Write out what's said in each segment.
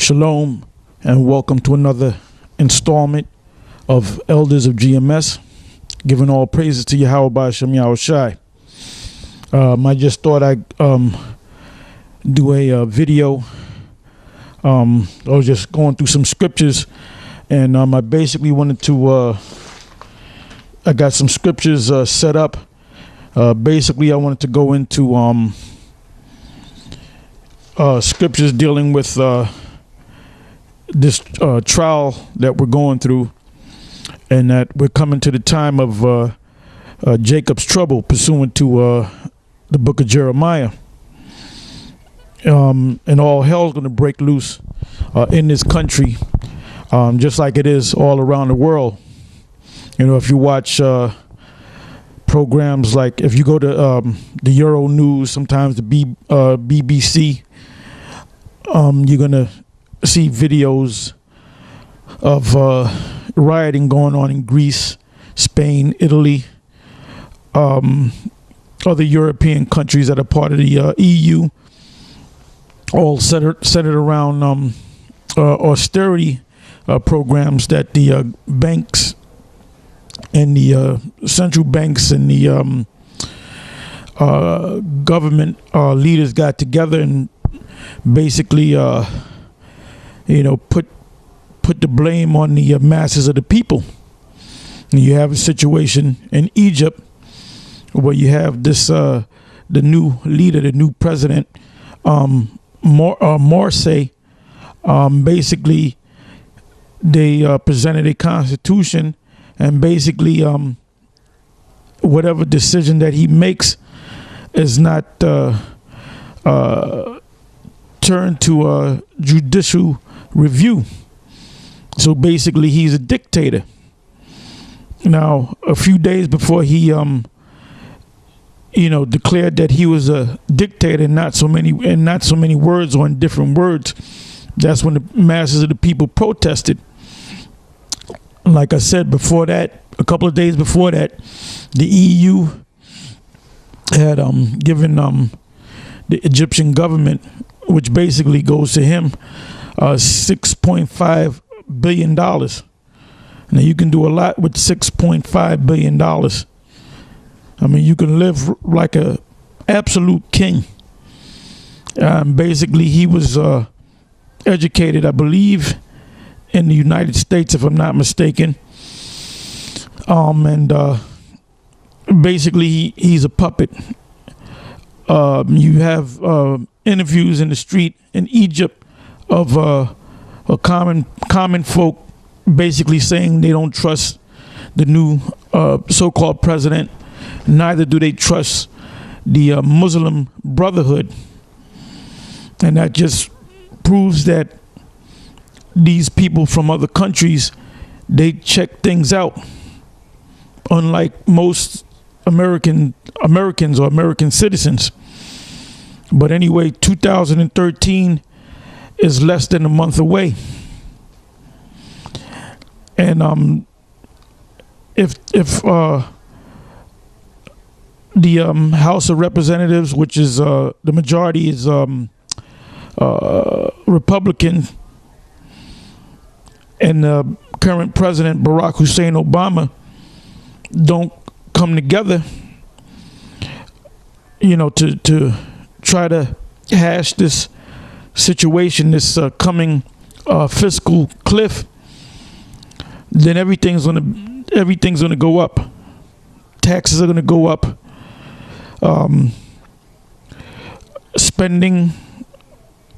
Shalom, and welcome to another installment of Elders of GMS, giving all praises to Yahweh Ba'ashem Yahushai. I just thought I'd do a video. I was just going through some scriptures, and I basically wanted to, I got some scriptures set up. Basically, I wanted to go into scriptures dealing with this trial that we're going through, and that we're coming to the time of Jacob's trouble pursuant to the book of Jeremiah. And all hell's going to break loose in this country, just like it is all around the world. You know, if you watch programs like, if you go to the Euro News, sometimes the BBC, you're going to see videos of rioting going on in Greece, Spain, Italy, other European countries that are part of the EU, all centered around austerity programs that the banks and the central banks and the government leaders got together and basically put the blame on the masses of the people. And you have a situation in Egypt where you have this the new leader, the new president, Morsi. Basically, they presented a constitution, and basically whatever decision that he makes is not turned to a judicial review. So basically, he's a dictator. Now, a few days before he declared that he was a dictator, and not so many words or in different words, that's when the masses of the people protested. Like I said before that, a couple of days before that, the EU had given the Egyptian government, which basically goes to him, $6.5 billion. Now, you can do a lot with $6.5 billion. I mean, you can live like a absolute king. Basically, he was educated, I believe, in the United States, if I'm not mistaken. And basically, he's a puppet. You have interviews in the street in Egypt of common folk basically saying they don't trust the new so-called president. Neither do they trust the Muslim Brotherhood. And that just proves that these people from other countries, they check things out, unlike most Americans or American citizens. But anyway, 2013 is less than a month away. And if the House of Representatives, which is the majority is Republican, and current President Barack Hussein Obama don't come together, to try to hash this situation, this coming fiscal cliff, then everything's gonna go up. Taxes are gonna go up. Spending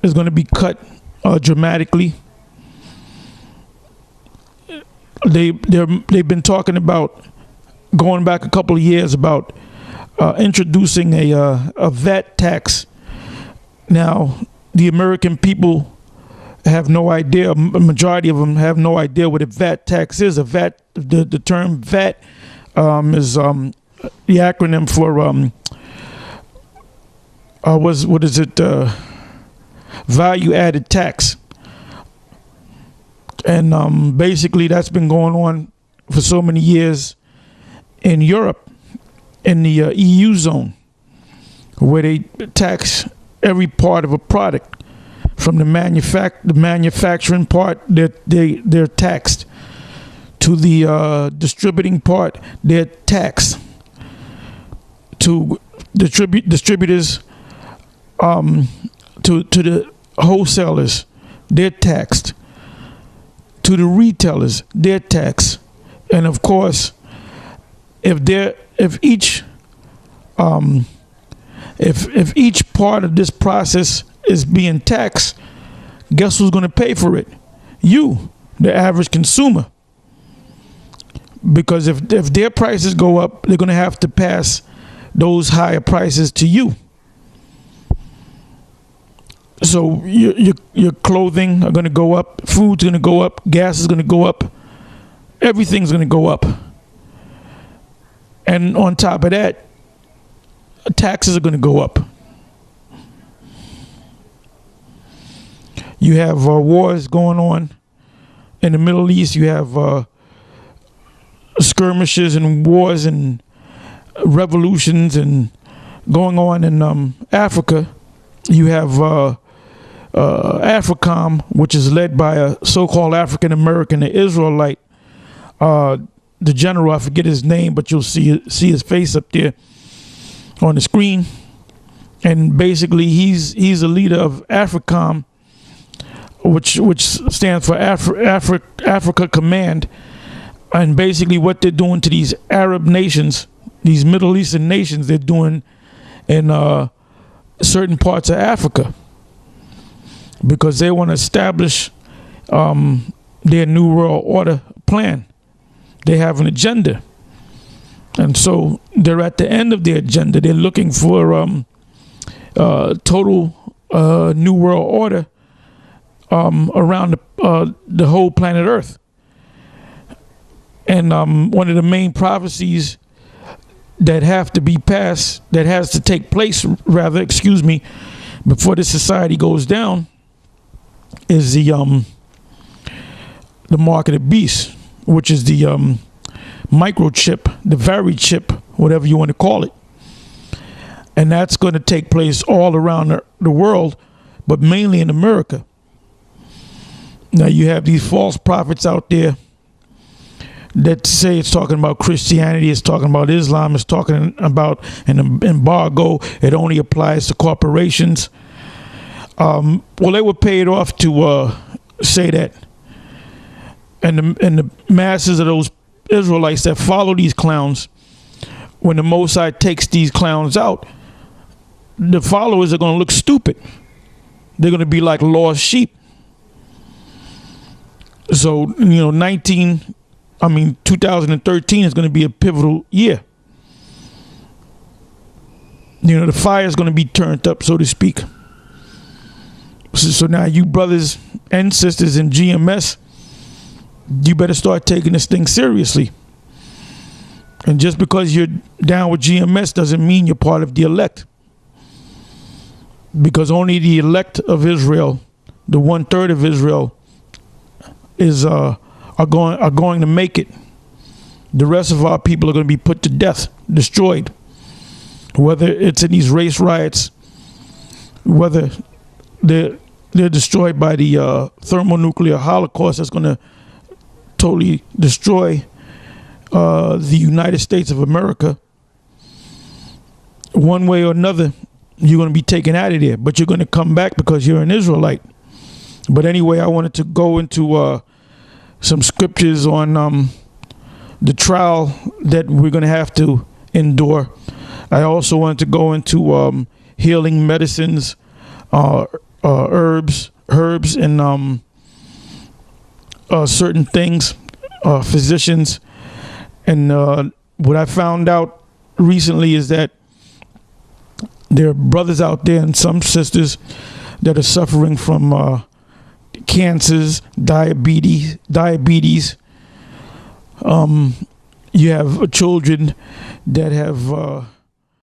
is going to be cut dramatically. They've been talking about, going back a couple of years, about introducing a VAT tax. Now, the American people have no idea. A majority of them have no idea what a VAT tax is. The term VAT is the acronym for what is it? Value added tax. And basically that's been going on for so many years in Europe, in the EU zone, where they tax every part of a product, from the manufacturing part, they're taxed. To the distributing part, they're taxed. To distributors, to the wholesalers, they're taxed. To the retailers, they're taxed. And of course, if each part of this process is being taxed, guess who's going to pay for it? You, the average consumer. Because if their prices go up, they're going to have to pass those higher prices to you. So your clothing are going to go up, food's going to go up, gas is going to go up, everything's going to go up. And on top of that, taxes are going to go up. You have wars going on in the Middle East. You have skirmishes and wars and revolutions and going on in Africa. You have AFRICOM, which is led by a so-called African American, an Israelite. The general, I forget his name, but you'll see his face up there on the screen. And basically, he's a leader of AFRICOM, which stands for Africa Command. And basically, what they're doing to these Arab nations, these Middle Eastern nations, they're doing in certain parts of Africa, because they want to establish their New World Order plan. They have an agenda. And so they're at the end of their agenda. They're looking for total New World Order around the whole planet Earth. And one of the main prophecies that have to be passed, that has to take place, rather, before this society goes down, is the mark of the beast, which is the microchip, the very chip, whatever you want to call it. And that's going to take place all around the world, but mainly in America. Now you have these false prophets out there that say it's talking about Christianity, it's talking about Islam, it's talking about an embargo. It only applies to corporations. Well, they were paid off to say that. And the masses of those Israelites that follow these clowns, when the Most High takes these clowns out, the followers are going to look stupid. They're going to be like lost sheep. So, 2013 is going to be a pivotal year. The fire is going to be turned up, so to speak. So now you brothers and sisters in GMS, you better start taking this thing seriously. And just because you're down with GMS doesn't mean you're part of the elect. Because only the elect of Israel, the 1/3 of Israel, is are going to make it. The rest of our people are going to be put to death, destroyed. Whether it's in these race riots, whether they're destroyed by the thermonuclear holocaust that's going to totally destroy the United States of America. One way or another, you're going to be taken out of there, but you're going to come back because you're an Israelite. But anyway, I wanted to go into some scriptures on the trial that we're going to have to endure. I also wanted to go into healing medicines, herbs, and certain things, physicians. And what I found out recently is that there are brothers out there and some sisters that are suffering from cancers, diabetes. You have children that have